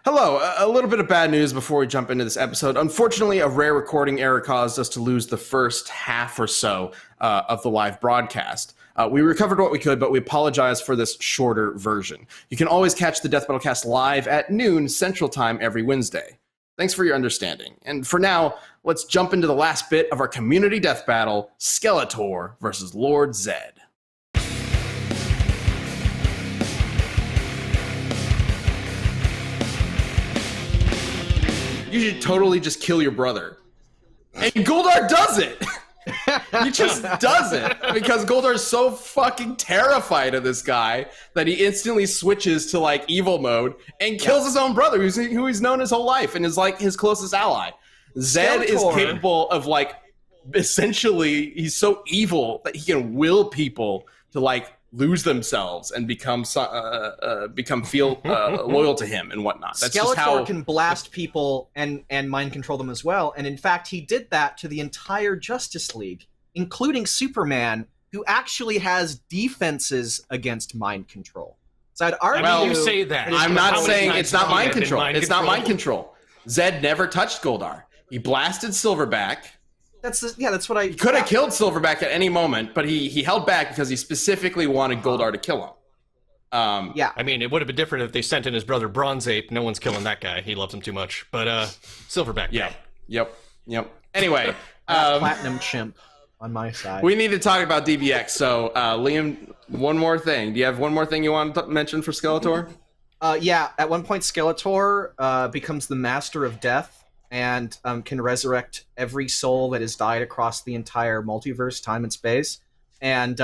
Hello, a little bit of bad news before we jump into this episode. Unfortunately, a rare recording error caused us to lose the first half or so of the live broadcast. We recovered what we could, but we apologize for this shorter version. You can always catch the Death Battle Cast live at noon Central Time every Wednesday. Thanks for your understanding. And for now, let's jump into the last bit of our community death battle, Skeletor versus Lord Zedd. You should totally just kill your brother. And Goldar does it! He just does it because Goldar is so fucking terrified of this guy that he instantly switches to like evil mode and kills his own brother, who he's known his whole life and is like his closest ally. Zedd is capable of like, essentially, he's so evil that he can will people to like lose themselves and become loyal to him and whatnot. That's Skeletor just how can blast people and mind control them as well. And in fact, he did that to the entire Justice League, including Superman, who actually has defenses against mind control. So I'd argue. Well, you say that. I'm not saying it's not mind control. It's not mind control. Zedd never touched Goldar. He blasted Silverback. That's what I... He could have killed Silverback at any moment, but he held back because he specifically wanted Goldar to kill him. Yeah. I mean, it would have been different if they sent in his brother Bronze Ape. No one's killing that guy. He loves him too much. But Silverback. Yeah. Yep. Anyway. Platinum Chimp on my side. We need to talk about DBX. So, Liam, one more thing. Do you have one more thing you want to mention for Skeletor? Yeah. At one point, Skeletor becomes the Master of Death and can resurrect every soul that has died across the entire multiverse, time and space. And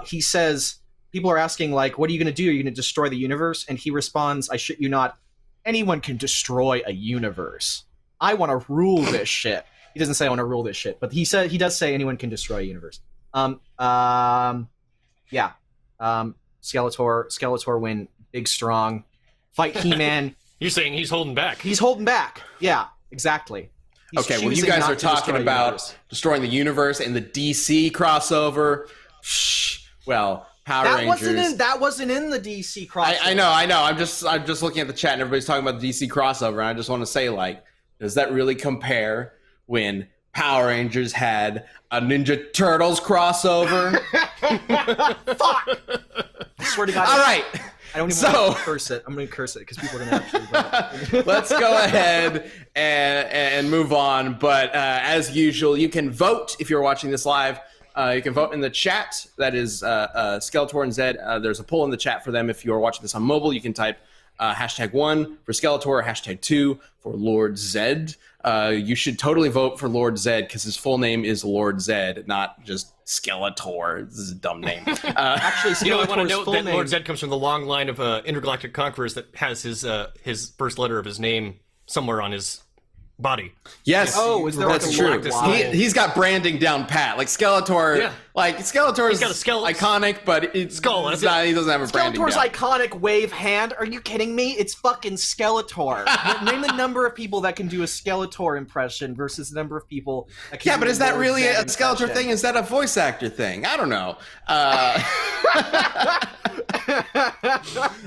he says, people are asking, like, what are you going to do? Are you going to destroy the universe? And he responds, I shit you not, anyone can destroy a universe. I want to rule this shit. He doesn't say I want to rule this shit, but he does say anyone can destroy a universe. Skeletor win, big, strong, fight He-Man. You're saying he's holding back. He's holding back. Yeah, exactly. He's okay, well, you guys are talking about destroying the universe and the DC crossover. Shh. Well, Power Rangers. That wasn't in the DC crossover. I know. I'm just looking at the chat and everybody's talking about the DC crossover, and I just want to say, like, does that really compare when Power Rangers had a Ninja Turtles crossover? Fuck! I swear to God. All right. I don't even want to curse it. I'm going to curse it because people are going to actually... Let's go ahead and move on. But as usual, you can vote if you're watching this live. You can vote in the chat. That is Skeletor and Zedd. There's a poll in the chat for them. If you're watching this on mobile, you can type #1 for Skeletor or #2 for Lord Zedd. You should totally vote for Lord Zedd because his full name is Lord Zedd, not just Skeletor. This is a dumb name. Actually, you know, I want to note that name... Lord Zedd comes from the long line of intergalactic conquerors that has his first letter of his name somewhere on his body. Yes. Oh, is there that's like true. He's got branding down pat. Like Skeletor. Yeah. Like Skeletor is iconic, but it's not. He doesn't have a branding. Skeletor's iconic wave hand. Are you kidding me? It's fucking Skeletor. Name the number of people that can do a Skeletor impression versus the number of people that can. Yeah, but is that really a Skeletor thing? Is that a voice actor thing? I don't know.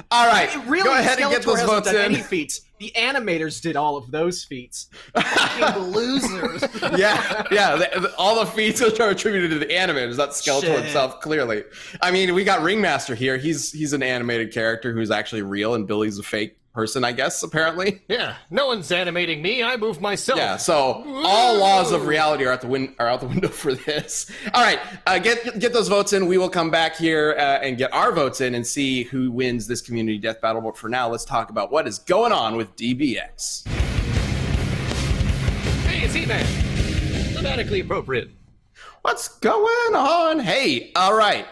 All right, really, go ahead and get those votes in. Any feats. The animators did all of those feats. Fucking losers. Yeah. All the feats are attributed to the animators, not Skeletor himself, clearly. I mean, we got Ringmaster here. He's an animated character who's actually real, and Billy's a fake person, I guess, apparently. Yeah, no one's animating me. I move myself. Yeah, so all laws of reality are out the window for this. All right, get those votes in. We will come back here and get our votes in and see who wins this community death battle. But for now, let's talk about what is going on with DBX. Hey, it's He-Man. Thematically appropriate. What's going on? Hey, all right.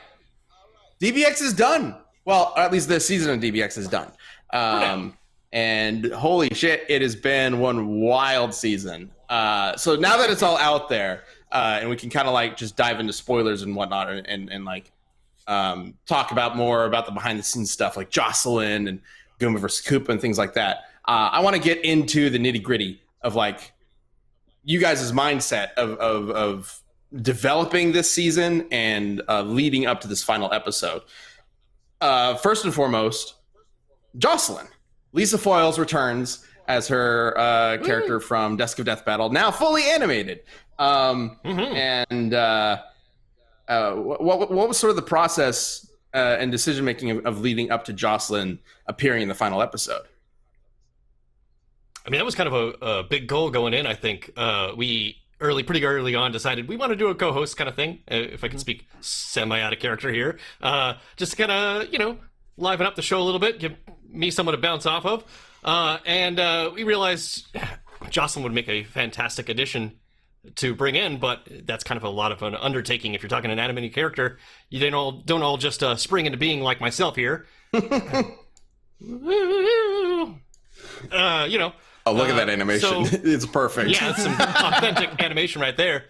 DBX is done. Well, at least this season of DBX is done. And holy shit, it has been one wild season. So now that it's all out there, and we can kind of like just dive into spoilers and whatnot, and like talk about more about the behind the scenes stuff like Jocelyn and Goomba versus Koopa and things like that. I want to get into the nitty gritty of like you guys' mindset of developing this season and leading up to this final episode. First and foremost, Jocelyn. Lisa Foyles returns as her character from Desk of Death Battle, now fully animated. And what was sort of the process and decision making of leading up to Jocelyn appearing in the final episode? I mean, that was kind of a big goal going in. I think we pretty early on decided we want to do a co-host kind of thing, if I can speak semi out of character here, just to kind of liven up the show a little bit, give me someone to bounce off of, and we realized Jocelyn would make a fantastic addition to bring in, but that's kind of a lot of an undertaking. If you're talking an animated character, you don't all just spring into being like myself here. Oh, look at that animation. It's perfect. Yeah, it's some authentic animation right there.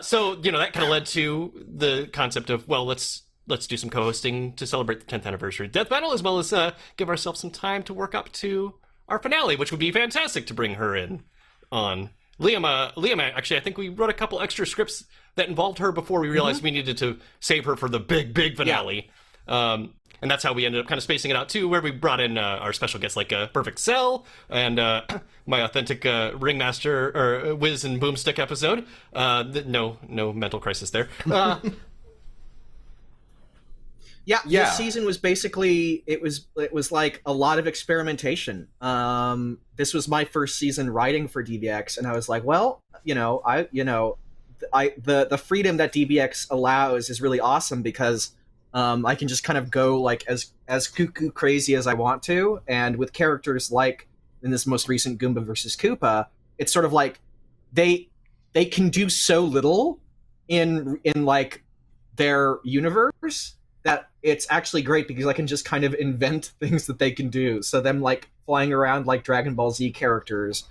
So that kind of led to the concept of, well, let's do some co-hosting to celebrate the 10th anniversary of Death Battle, as well as give ourselves some time to work up to our finale, which would be fantastic to bring her in on. Liam, actually, I think we wrote a couple extra scripts that involved her before we realized we needed to save her for the big finale. Yeah. And that's how we ended up kind of spacing it out, too, where we brought in our special guests like Perfect Cell and my authentic Ringmaster or Whiz and Boomstick episode. No mental crisis there. Yeah, this season was basically it was like a lot of experimentation. This was my first season writing for DBX, and I was like, well, the freedom that DBX allows is really awesome because I can just kind of go like as cuckoo crazy as I want to, and with characters like in this most recent Goomba versus Koopa, it's sort of like they can do so little in like their universe that it's actually great because I can just kind of invent things that they can do. So them like flying around like Dragon Ball Z characters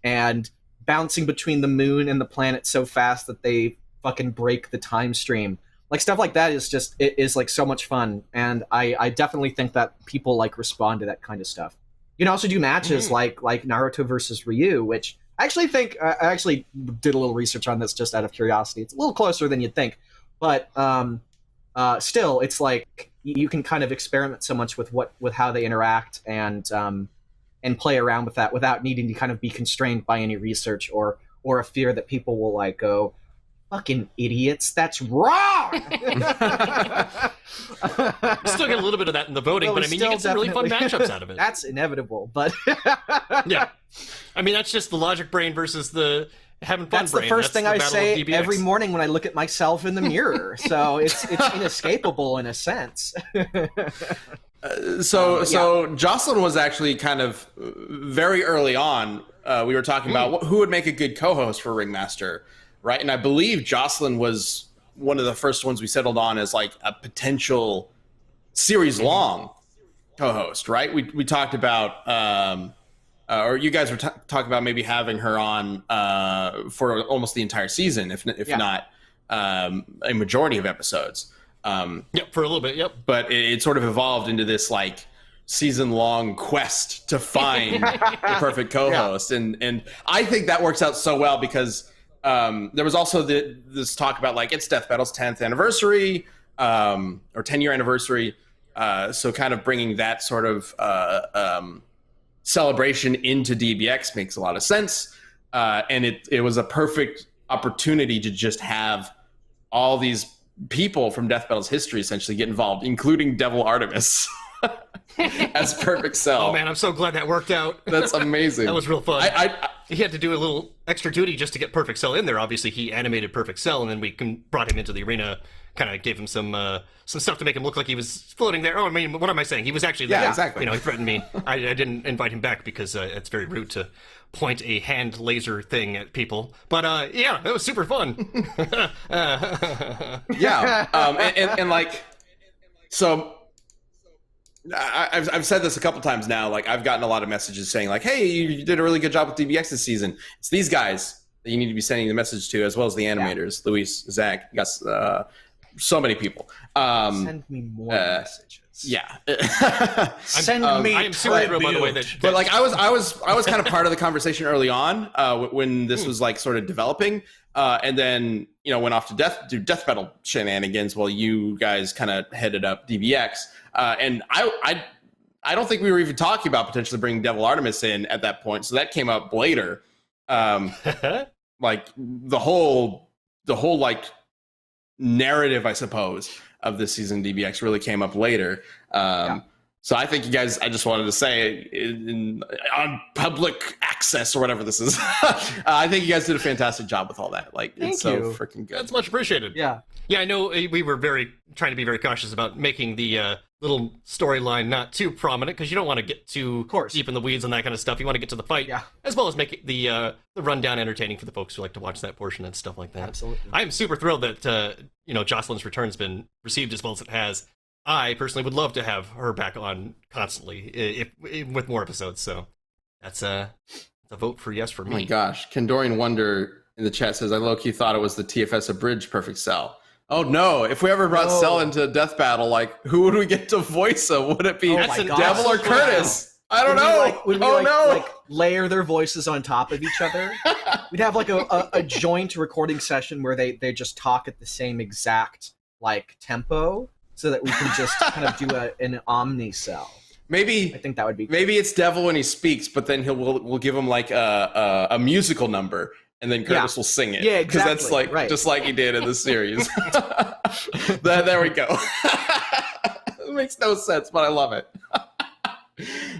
and bouncing between the moon and the planet so fast that they fucking break the time stream. Like stuff like that is like so much fun. And I definitely think that people like respond to that kind of stuff. You can also do matches like Naruto versus Ryu, which I actually think, I actually did a little research on this just out of curiosity. It's a little closer than you'd think, but still, it's like you can kind of experiment so much with how they interact and play around with that without needing to kind of be constrained by any research or a fear that people will like go, fucking idiots, that's wrong. Still get a little bit of that in the voting, but I mean, you get some really fun matchups out of it. That's inevitable, but yeah, I mean, that's just the logic brain versus the having fun. That's brain. The first thing I say every morning when I look at myself in the mirror. So it's inescapable in a sense. So Jocelyn was actually kind of very early on. We were talking about who would make a good co-host for Ringmaster, right? And I believe Jocelyn was one of the first ones we settled on as like a potential series-long co-host, right? We talked about. Or you guys were talking about maybe having her on for almost the entire season, if not a majority of episodes. Yep, for a little bit, yep. But it sort of evolved into this like season-long quest to find the perfect co-host, and I think that works out so well because there was also this talk about like it's Death Battle's 10th anniversary or 10-year anniversary, so kind of bringing that sort of celebration into DBX makes a lot of sense, and it was a perfect opportunity to just have all these people from Death Battle's history essentially get involved, including Devil Artemis as Perfect Cell. Oh man, I'm so glad that worked out. That's amazing. That was real fun. He had to do a little extra duty just to get Perfect Cell in there. Obviously, he animated Perfect Cell, and then we brought him into the arena, kind of gave him some stuff to make him look like he was floating there. Oh, I mean, what am I saying? He was actually there. Yeah, exactly. He threatened me. I didn't invite him back because it's very rude to point a hand laser thing at people. But yeah, it was super fun. Yeah, and like, so I've said this a couple times now. Like, I've gotten a lot of messages saying like, "Hey, you did a really good job with DBX this season." It's these guys that you need to be sending the message to, as well as the animators, Luis, Zach. You got so many people. Send me more messages. Yeah. Send me. I am super thrilled, by the way, that. But like, I was kind of part of the conversation early on when this was like sort of developing, and then went off to Death Battle shenanigans while you guys kind of headed up DBX. And I don't think we were even talking about potentially bringing Devil Artemis in at that point. So that came up later. Like the whole like narrative, I suppose, of this season DBX really came up later. So I think you guys, I just wanted to say on public access or whatever this is, I think you guys did a fantastic job with all that. Like, Thank it's so you. freaking good. That's much appreciated. Yeah. Yeah, I know we were trying to be very cautious about making the little storyline not too prominent, because you don't want to get too deep in the weeds and that kind of stuff. You want to get to the fight, as well as make it the rundown entertaining for the folks who like to watch that portion and stuff like that. Absolutely. I am super thrilled that Jocelyn's return's been received as well as it has. I personally would love to have her back on constantly with more episodes. So that's a vote for yes for me. Oh my gosh, Kandorian Wonder in the chat says, I low-key thought it was the TFS Abridged Perfect Cell. Oh no, if we ever brought Cell into a death battle, like, who would we get to voice him? Would it be Devil or Curtis? I don't know. Would we layer their voices on top of each other? We'd have like a joint recording session where they just talk at the same exact like tempo, so that we can just kind of do an omni cell. Maybe I think that would be. Maybe it's Devil when he speaks, but then we'll give him like a musical number, and then Curtis will sing it. Yeah, exactly. Because that's like just like he did in the series. There we go. It makes no sense, but I love it.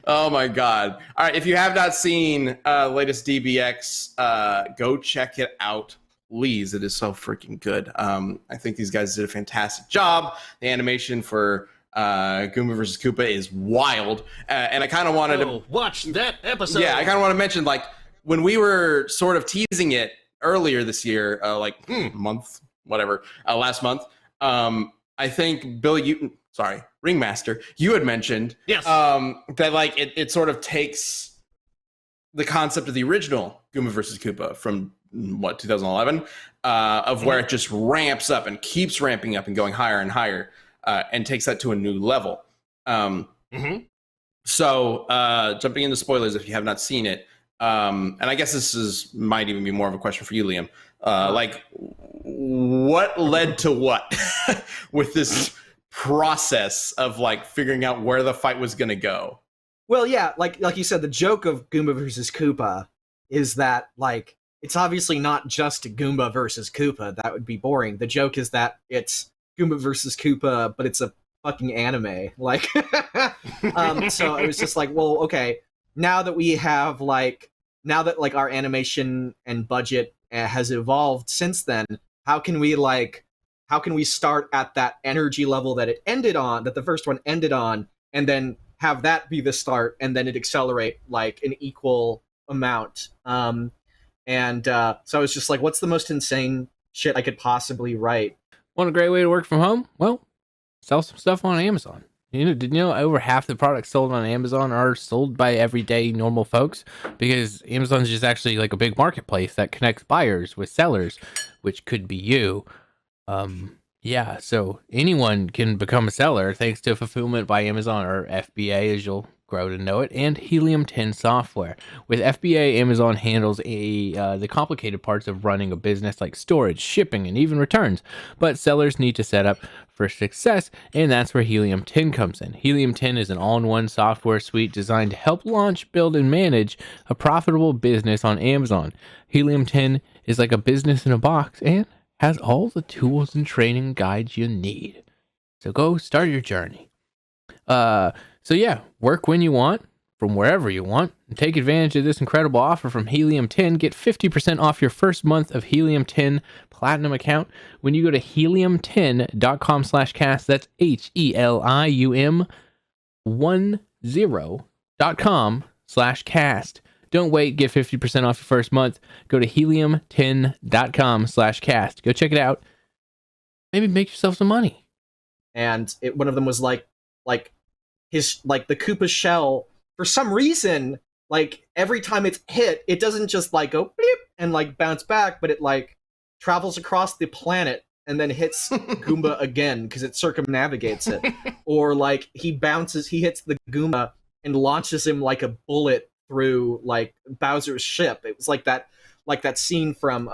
Oh my god! All right, if you have not seen latest DBX, go check it out. Please, it is so freaking good. I think these guys did a fantastic job. The animation for Goomba vs. Koopa is wild, and I kind of wanted to watch that episode. Yeah, I kind of want to mention, like, when we were sort of teasing it earlier this year, last month. I think Ringmaster, you had mentioned that like it sort of takes the concept of the original Goomba vs. Koopa from 2011, of where it just ramps up and keeps ramping up and going higher and higher, and takes that to a new level. So jumping into spoilers if you have not seen it, and I guess this might even be more of a question for you, Liam. Like, what led to what with this process of like figuring out where the fight was going to go? Well, yeah, like you said, the joke of Goomba versus Koopa is that like it's obviously not just Goomba versus Koopa. That would be boring. The joke is that it's Goomba versus Koopa, but it's a fucking anime. Like, so it was just like, well, okay, now that our animation and budget has evolved since then, how can we start at that energy level that it ended on, that the first one ended on, and then have that be the start, and then it accelerate like an equal amount. So I was just like, what's the most insane shit I could possibly write? Want a great way to work from home? Well, sell some stuff on Amazon. Did you know over half the products sold on Amazon are sold by everyday normal folks? Because Amazon's just actually like a big marketplace that connects buyers with sellers, which could be you. Yeah, so anyone can become a seller thanks to Fulfillment by Amazon, or FBA as you'll grow to know it, and Helium 10 software. With FBA, Amazon handles the complicated parts of running a business like storage, shipping, and even returns. But sellers need to set up for success, and that's where Helium 10 comes in. Helium 10 is an all-in-one software suite designed to help launch, build, and manage a profitable business on Amazon. Helium 10 is like a business in a box and has all the tools and training guides you need. So go start your journey. So yeah, work when you want, from wherever you want, and take advantage of this incredible offer from Helium 10. Get 50% off your first month of Helium 10 Platinum account when you go to helium10.com/cast. That's helium10.com/cast. Don't wait, get 50% off your first month. Go to helium10.com/cast. Go check it out. Maybe make yourself some money. And one of them was like the Koopa shell, for some reason, like every time it's hit, it doesn't just like go bleep and like bounce back, but it like travels across the planet and then hits Goomba again because it circumnavigates it. Or like he hits the Goomba and launches him like a bullet through like Bowser's ship. It was like that scene from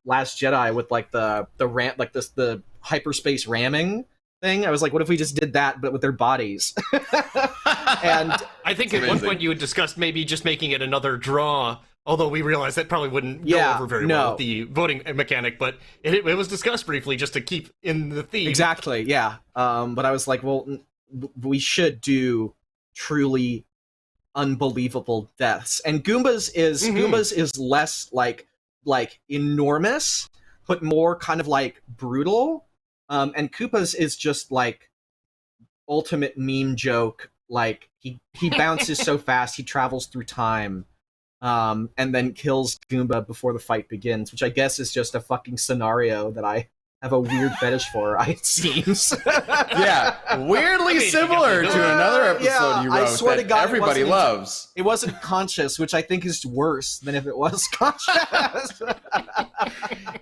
Last Jedi with like the ramp, like the hyperspace ramming thing. I was like, what if we just did that but with their bodies? And I think at one amazing. point you had discussed maybe just making it another draw, although we realized that probably wouldn't go Yeah, over very no. well with the voting mechanic, but it was discussed briefly just to keep in the theme. exactly, yeah. But I was like, well, we should do truly unbelievable deaths. And Goomba's is less like enormous, but more kind of like brutal. And Koopa's is just like ultimate meme joke. Like he bounces so fast, he travels through time, and then kills Goomba before the fight begins, which I guess is just a fucking scenario that I have a weird fetish for. It seems. Yeah, weirdly similar to another episode Yeah, you I wrote swear to that God, it everybody wasn't- loves. It wasn't conscious, which I think is worse than if it was conscious.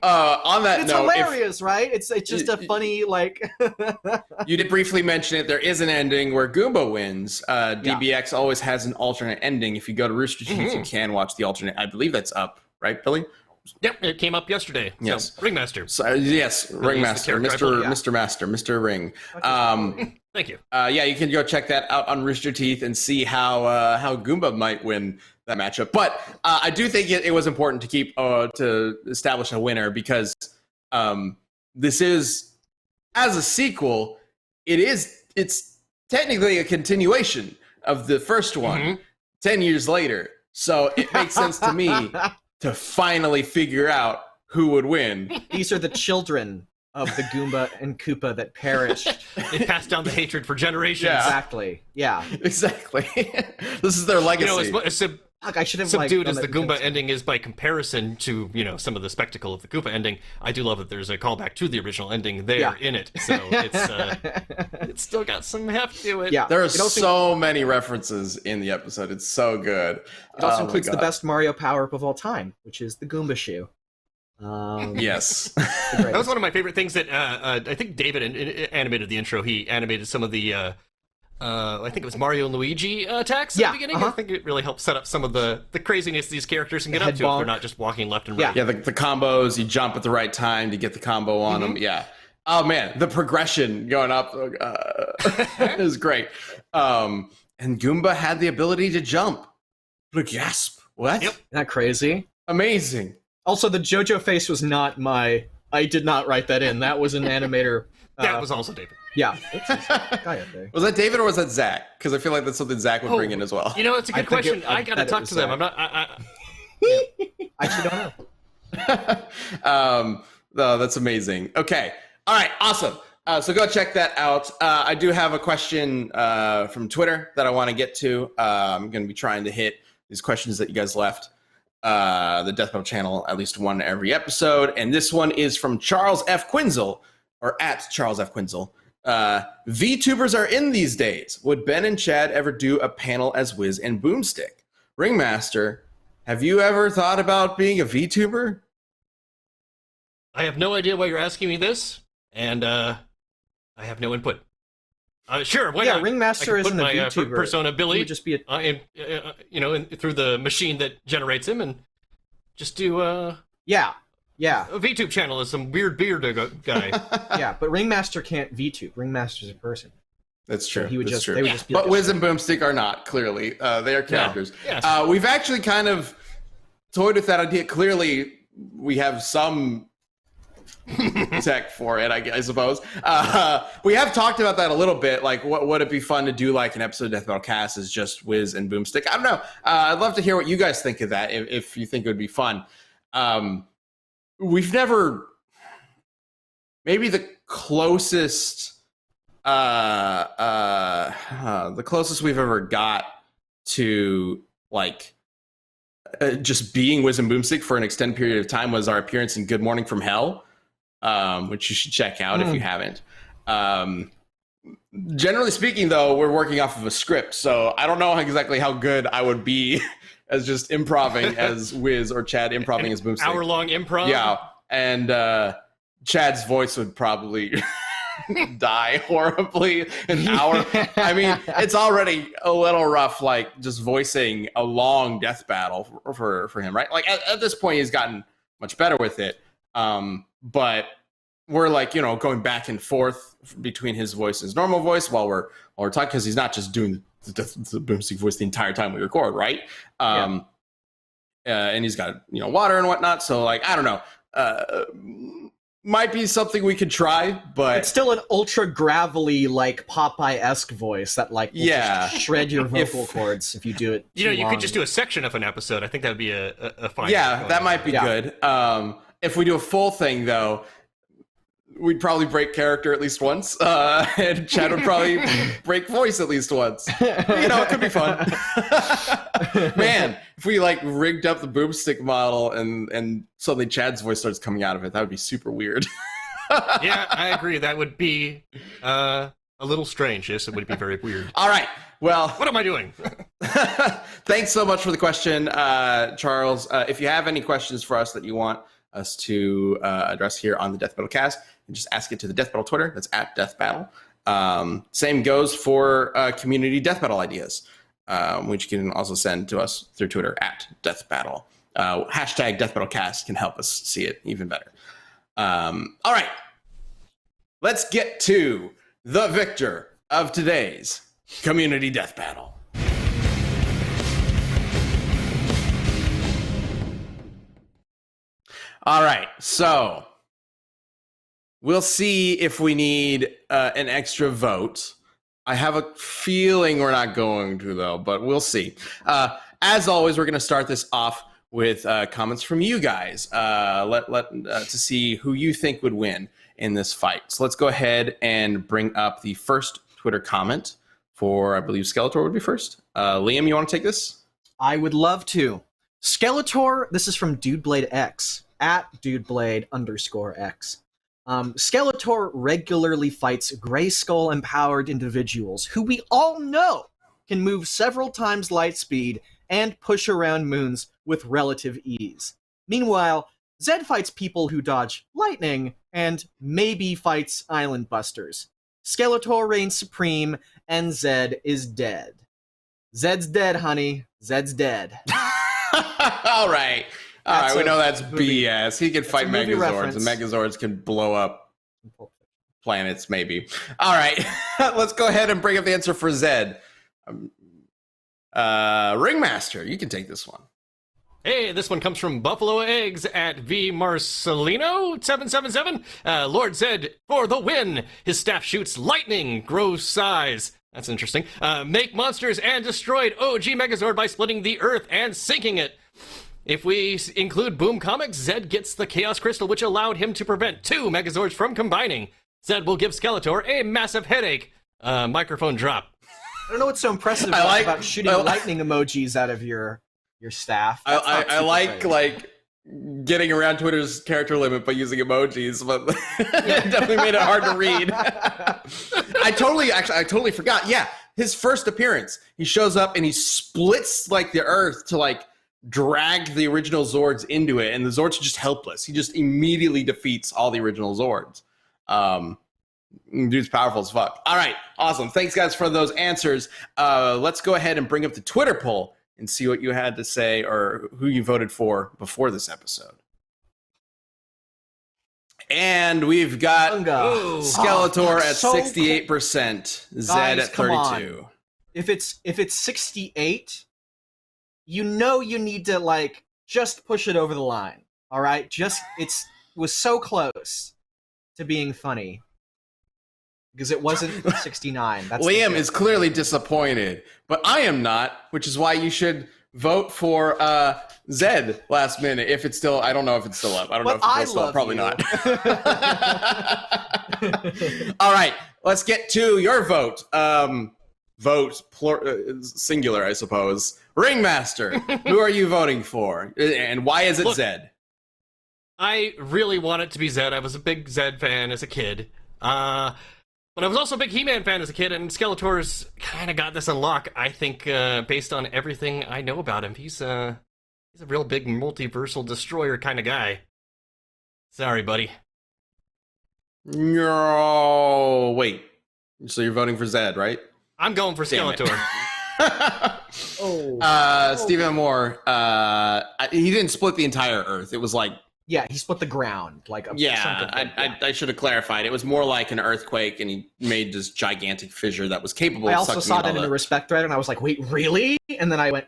On that It's note, if hilarious, right? It's just a funny like. you did briefly mention it, there is an ending where Goomba wins. DBX always has an alternate ending. If you go to Rooster Teeth, you can watch the alternate. I believe that's up, right, Billy? Yep, it came up yesterday. Yes. So, Ringmaster. So, yes, Ringmaster, character I Mr. played, yeah. Mr. Master, Mr. Ring. Thank you. Yeah, you can go check that out on Rooster Teeth and see how Goomba might win that matchup. But I do think it was important to keep to establish a winner because this is, as a sequel, it's technically a continuation of the first one 10 years later. So it makes sense to me to finally figure out who would win. These are the children of the Goomba and Koopa that perished. They passed down the hatred for generations. Yeah. Exactly. Yeah. Exactly. This is their legacy. Fuck, I should have Subdued like, as the done Goomba that. ending is by comparison to, some of the spectacle of the Koopa ending, I do love that there's a callback to the original ending there Yeah. in it. So it's still got some heft to it. Yeah. There are It also- so many references in the episode. It's so good. It also Oh my includes the God. best Mario power-up of all time, which is the Goomba shoe. Yes. the That was greatest. one of my favorite things that I think David animated the intro. He animated some of the I think it was Mario and Luigi attacks at Yeah, the beginning. uh-huh. I think it really helped set up some of the craziness these characters can get up Head to if bonk. they're not just walking left and Yeah. right. Yeah, the combos, you jump at the right time to get the combo on them. Yeah. Oh, man. The progression going up is great. And Goomba had the ability to jump. Look, gasp. What? Yep. Isn't that crazy? Amazing. Also, the JoJo face was not my. I did not write that in. That was an animator. That was also David. Yeah. It's just a guy up there. Was that David or was that Zach? Because I feel like that's something Zach would bring in as well. You know, it's a I good think question. I I gotta bet it talk was to them. Zach. I'm not. I actually don't know. No, that's amazing. Okay. All right. Awesome. So go check that out. I do have a question from Twitter that I want to get to. I'm going to be trying to hit these questions that you guys left. The Death Metal channel, at least one every episode. And this one is from Charles F. Quinzel, or at Charles F. Quinzel. VTubers are in these days. Would Ben and Chad ever do a panel as Wiz and Boomstick? Ringmaster, have you ever thought about being a VTuber? I have no idea why you're asking me this, and I have no input. Sure, why Yeah, not? Ringmaster I could isn't put a my VTuber. persona He Billy, would just be a. through the machine that generates him, and just do Yeah. Yeah. a VTube channel as some weird beard guy. Yeah. But Ringmaster can't VTube. Ringmaster's a person. That's true. He would That's just. true. They would just be. But like, Wiz and Boomstick are not, clearly. They are characters. Yes. We've actually kind of toyed with that idea. Clearly, we have some tech for it, I suppose. We have talked about that a little bit. Like, what would it be fun to do, like, an episode of Death Metal Cast is just Wiz and Boomstick? I don't know. I'd love to hear what you guys think of that, if you think it would be fun. We've never... Maybe the closest... the closest we've ever got to like just being Wiz and Boomstick for an extended period of time was our appearance in Good Morning from Hell, which you should check out if you haven't. Generally speaking, though, we're working off of a script, so I don't know exactly how good I would be as just improving as Wiz or Chad improving as Boomstick. Hour-long improv. Yeah, and Chad's voice would probably die horribly an hour. I mean, it's already a little rough, like just voicing a long death battle for him, right? Like at this point, he's gotten much better with it. But we're like, going back and forth between his voice and his normal voice while we're talking, because he's not just doing the boomstick voice the entire time we record, right? And he's got water and whatnot. So like I don't know. Might be something we could try, but it's still an ultra gravelly, like Popeye-esque voice that will just shred your vocal cords if you do it. You could just do a section of an episode. I think that would be a fine. Yeah, that might be good. If we do a full thing, though, we'd probably break character at least once, and Chad would probably break voice at least once. It could be fun. Man, if we rigged up the boomstick model and suddenly Chad's voice starts coming out of it, that would be super weird. Yeah, I agree. That would be a little strange. Yes, it would be very weird. All right. Well, what am I doing? Thanks so much for the question, Charles. If you have any questions for us that you want us to address here on the Death Battle Cast, and just ask it to the Death Battle Twitter. That's at Death Battle. Same goes for community Death Battle ideas, which you can also send to us through Twitter at Death Battle. Hashtag Death Battle Cast can help us see it even better. All right, let's get to the victor of today's community Death Battle. All right, so we'll see if we need an extra vote. I have a feeling we're not going to, though, but we'll see. As always, we're going to start this off with comments from you guys to see who you think would win in this fight. So let's go ahead and bring up the first Twitter comment for, I believe, Skeletor would be first. Liam, you want to take this? I would love to. Skeletor, this is from Dudeblade X, at Dudeblade_X. Skeletor regularly fights Grayskull-empowered individuals who we all know can move several times light speed and push around moons with relative ease. Meanwhile, Zedd fights people who dodge lightning and maybe fights island busters. Skeletor reigns supreme and Zedd is dead. Zedd's dead, honey. Zedd's dead. All right. All right, we know that's BS. He can fight Megazords, and Megazords can blow up planets, maybe. All right, let's go ahead and bring up the answer for Zedd. Ringmaster, you can take this one. Hey, this one comes from Buffalo Eggs at V Marcelino 777. Lord Zedd for the win. His staff shoots lightning, grows size. That's interesting. Make monsters and destroyed OG Megazord by splitting the Earth and sinking it. If we include Boom Comics, Zedd gets the Chaos Crystal, which allowed him to prevent 2 Megazords from combining. Zedd will give Skeletor a massive headache. Microphone drop. I don't know what's so impressive about shooting lightning emojis out of your staff. I like getting around Twitter's character limit by using emojis, but it definitely made it hard to read. I totally forgot. Yeah, his first appearance, he shows up and he splits the Earth to drag the original Zords into it, and the Zords are just helpless. He just immediately defeats all the original Zords. Dude's powerful as fuck. All right, awesome. Thanks, guys, for those answers. Let's go ahead and bring up the Twitter poll and see what you had to say or who you voted for before this episode. And we've got Skeletor at 68%, Zedd at 32. If it's 68, you know you need to just push it over the line. All right, it was so close to being funny because it wasn't 69. That's Liam is clearly disappointed, but I am not, which is why you should vote for Zedd last minute. If it's still, I don't know if it's still up. I don't know if it's still up. Probably not. All right, let's get to your vote. Singular, I suppose. Ringmaster, who are you voting for, and why is it Zedd? I really want it to be Zedd. I was a big Zedd fan as a kid. But I was also a big He-Man fan as a kid, and Skeletor's kind of got this on lock, I think, based on everything I know about him. He's a real big multiversal destroyer kind of guy. Sorry, buddy. No, wait. So you're voting for Zedd, right? I'm going for Skeletor. Stephen Moore, he didn't split the entire Earth. It was Yeah, he split the ground like a chunk of wood. I should have clarified. It was more like an earthquake, and he made this gigantic fissure that was capable I of also sucking saw in that in all a respect thread, and I was like, wait, really? And then I went,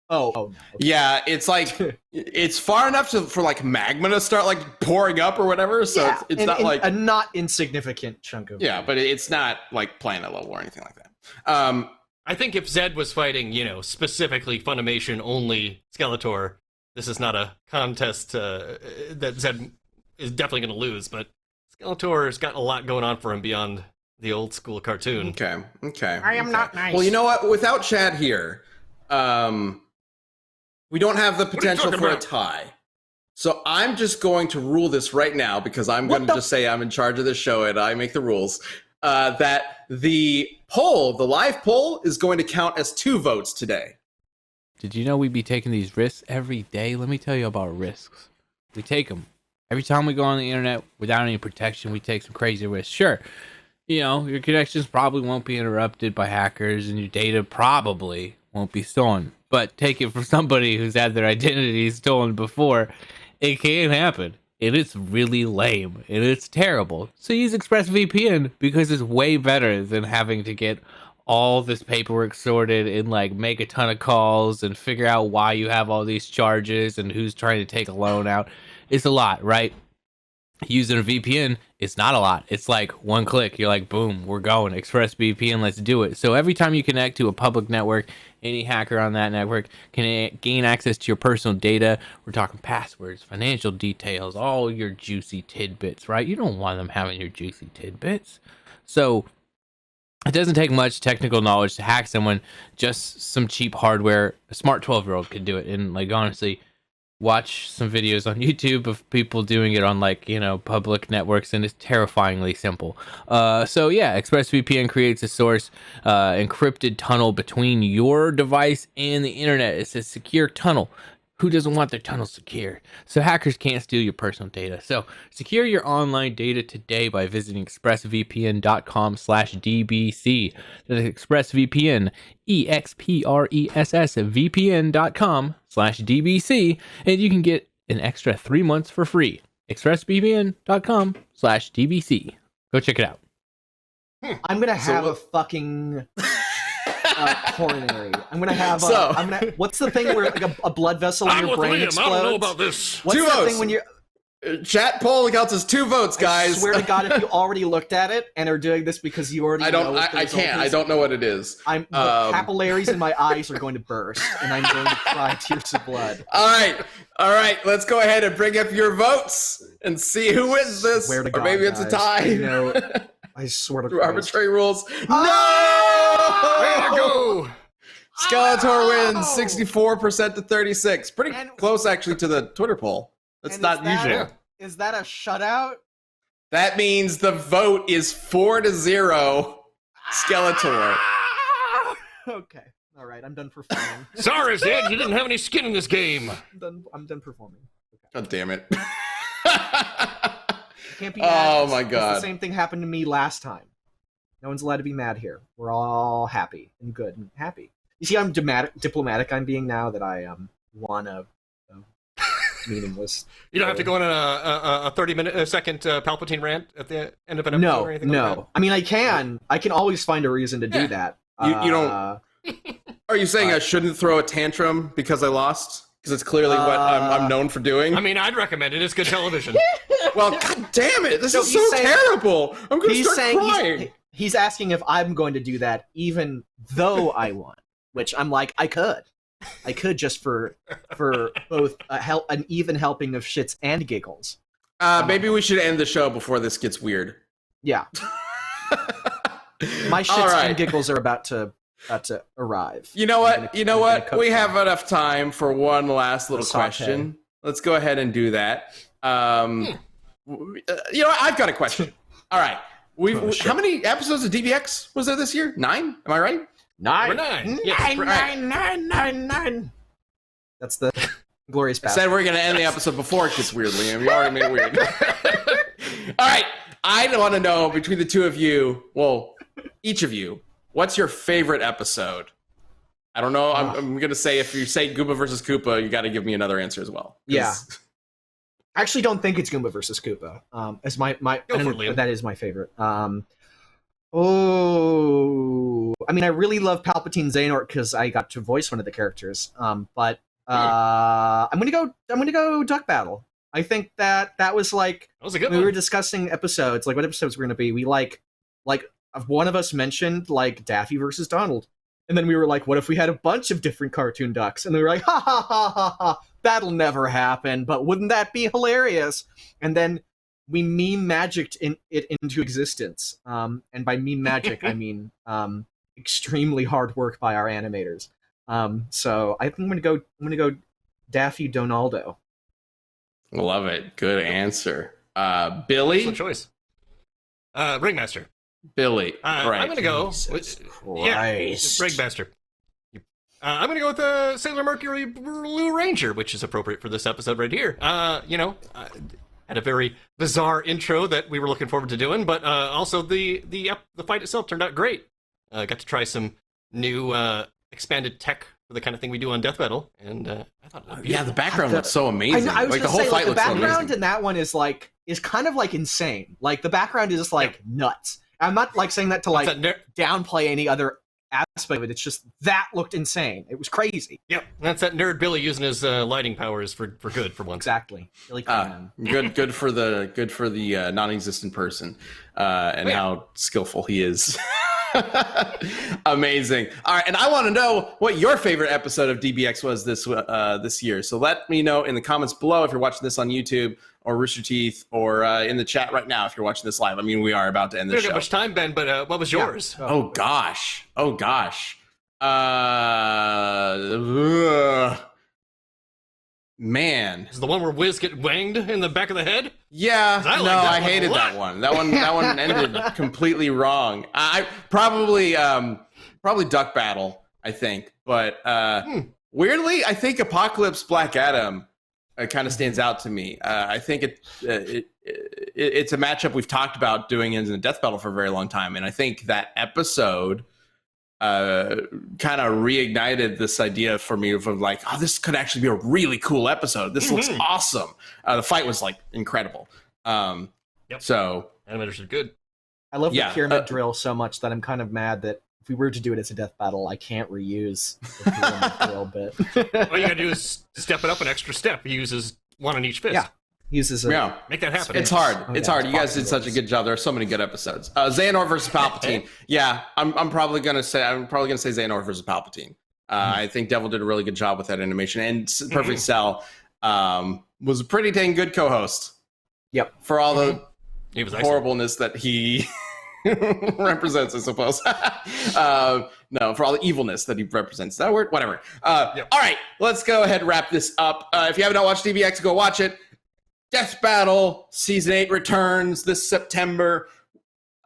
oh no. Okay. Yeah, it's like it's far enough for like magma to start like pouring up or whatever. So Yeah, it's not like a not insignificant chunk of yeah, but it's not like planet level or anything like that. I think if Zedd was fighting, specifically Funimation only Skeletor, this is not a contest that Zedd is definitely going to lose. But Skeletor's got a lot going on for him beyond the old school cartoon. Okay. I am not nice. Well, you know what? Without Chad here, we don't have the potential for a tie. So I'm just going to rule this right now because I'm going to just say I'm in charge of this show and I make the rules. That the live poll, is going to count as 2 votes today. Did you know we'd be taking these risks every day? Let me tell you about risks. We take them. Every time we go on the internet without any protection, we take some crazy risks. Sure, your connections probably won't be interrupted by hackers and your data probably won't be stolen. But take it from somebody who's had their identity stolen before, it can happen. And it's really lame. And it's terrible. So use ExpressVPN because it's way better than having to get all this paperwork sorted and like make a ton of calls and figure out why you have all these charges and who's trying to take a loan out. It's a lot, right? Using a VPN, it's not a lot. It's like one click. You're like, boom, we're going. ExpressVPN, let's do it. So every time you connect to a public network, any hacker on that network can gain access to your personal data. We're talking passwords, financial details, all your juicy tidbits, right? You don't want them having your juicy tidbits. So it doesn't take much technical knowledge to hack someone, just some cheap hardware. A smart 12-year-old could do it. And like, honestly, watch some videos on YouTube of people doing it on public networks, and it's terrifyingly simple. So yeah, ExpressVPN creates a source encrypted tunnel between your device and the internet. It's a secure tunnel. Who doesn't want their tunnel secured? So hackers can't steal your personal data. So secure your online data today by visiting expressvpn.com/dbc. That's ExpressVPN, expressvpn.com/dbc, and you can get an extra 3 months for free. expressvpn.com/dbc. Go check it out. I'm gonna have a fucking coronary. I'm gonna have. What's the thing where like a blood vessel in your brain explodes? I don't know about this. What's 2 that votes. thing when you're? Chat poll counts as 2 votes, guys. I swear to God, if you already looked at it and are doing this because you already know what the I result can't. is, I don't know what it is. the capillaries in my eyes are going to burst, and I'm going to cry tears of blood. All right. Let's go ahead and bring up your votes and see who wins this. Swear to or God, maybe it's a guys. tie. I swear to Through Christ. arbitrary rules. Way to No! go! Skeletor wins 64% to 36. Pretty close, actually, to the Twitter poll. That's And not usual. Is that a shutout? That means the vote is 4-0 Skeletor. Okay. All right. I'm done performing. Sorry, Zedd, you didn't have any skin in this game. I'm done performing. Okay. God damn it. Can't be mad. Oh my God. The same thing happened to me last time. No one's allowed to be mad here. We're all happy and good and happy. You see how diplomatic I'm being now that I won a meaningless. You don't have to go on a 30-second Palpatine rant at the end of an episode or anything like that? I mean, I can always find a reason to do that. You don't. Are you saying I shouldn't throw a tantrum because I lost? Because it's clearly what I'm known for doing. I mean, I'd recommend it. It's good television. Well, God damn it! This is so terrible. I'm going to start crying. He's asking if I'm going to do that, even though I won. Which I'm like, I could just for both an even helping of shits and giggles. Maybe we should end the show before this gets weird. Yeah. My shits and giggles are about to arrive. You know what? We have enough time for one last little question. Let's go ahead and do that. I've got a question. All right. How many episodes of DBX was there this year? 9? Am I right? 9. We're 9. Yes, Nine. That's the glorious I bastard. said we're going to end the episode before it gets weird, Liam. You already made it weird. All right. I want to know between the two of you, well, each of you, what's your favorite episode? I don't know. I'm going to say if you say Gooba versus Koopa, you got to give me another answer as well. Yeah. I actually don't think it's Goomba versus Koopa. As my Go for it, Liam. that is my favorite. I mean, I really love Palpatine Xehanort because I got to voice one of the characters. But I'm gonna go Duck Battle. I think that was like That was a good we one. were discussing episodes, like what episodes were gonna be. We like one of us mentioned like Daffy versus Donald, and then we were like, what if we had a bunch of different cartoon ducks? And we were like, ha ha ha ha ha, that'll never happen. But wouldn't that be hilarious? And then we meme magicked it into existence. And by meme magic, I mean extremely hard work by our animators. So I think I'm gonna go Daffy Donaldo. Love it. Good answer. Billy. Excellent choice. Ringmaster. Billy. I'm right. gonna go. Jesus Yeah, Christ. Ringmaster. I'm gonna go with Sailor Mercury Blue Ranger, which is appropriate for this episode right here. Had a very bizarre intro that we were looking forward to doing, but also the fight itself turned out great. Got to try some new expanded tech for the kind of thing we do on Death Battle, and I thought it was Yeah, beautiful. the background looks so amazing. I was like the gonna whole say, fight the looks so background amazing. in that one is kind of like insane. Like the background is just like nuts. I'm not like saying that to like downplay any other aspect of it. It's just that looked insane. It was crazy. Yep, that's that nerd Billy using his lighting powers for good for once. Exactly. Really cool. Good for the non-existent person, and how skillful he is. Amazing. All right, and I want to know what your favorite episode of DBX was this year. So let me know in the comments below if you're watching this on YouTube or Rooster Teeth, or in the chat right now if you're watching this live. I mean, we are about to end We this don't show. got much time, Ben, but what was yours? Oh gosh. Man. Is the one where Wiz get wanged in the back of the head? Yeah, I like no, that I one a hated lot. that one. That one ended completely wrong. I probably Duck Battle, I think, but weirdly, I think Apocalypse Black Adam kind of stands out to me. I think it's a matchup we've talked about doing in the Death Battle for a very long time, and I think that episode kind of reignited this idea for me of like, oh, this could actually be a really cool episode. This looks awesome. The fight was like incredible. So Animators are good. I love the yeah, pyramid drill so much that I'm kind of mad that if we were to do it as a death battle, I can't reuse the pyramid drill bit. All you gotta do is step it up an extra step. He uses one on each fist. Yeah. Uses a yeah. Make that happen. It's hard. Oh, It's yeah, hard. it's You guys did such a good job. There are so many good episodes. Xehanort versus Palpatine. Yeah, I'm probably gonna say Xehanort versus Palpatine. I think Devil did a really good job with that animation, and Perfect Cell was a pretty dang good co-host. Yep. For all the He was excellent. horribleness that he represents, I suppose. No, for all the evilness that he represents. Is that a word? Whatever. All right, let's go ahead and wrap this up. If you haven't watched DBX, go watch it. Death Battle Season 8 returns this September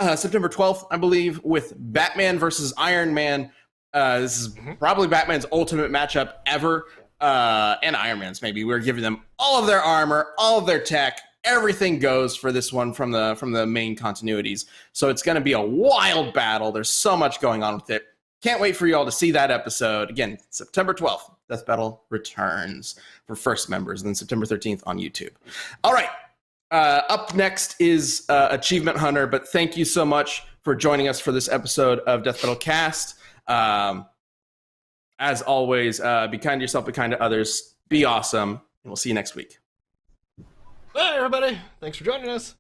12th, I believe, with Batman versus Iron Man. This is probably Batman's ultimate matchup ever, and Iron Man's maybe. We're giving them all of their armor, all of their tech. Everything goes for this one from the main continuities. So it's going to be a wild battle. There's so much going on with it. Can't wait for you all to see that episode. Again, September 12th, Death Battle returns for first members, and then September 13th on YouTube. All right. Up next is Achievement Hunter, but thank you so much for joining us for this episode of Death Battle Cast. As always, be kind to yourself, be kind to others, be awesome, and we'll see you next week. Bye, everybody. Thanks for joining us.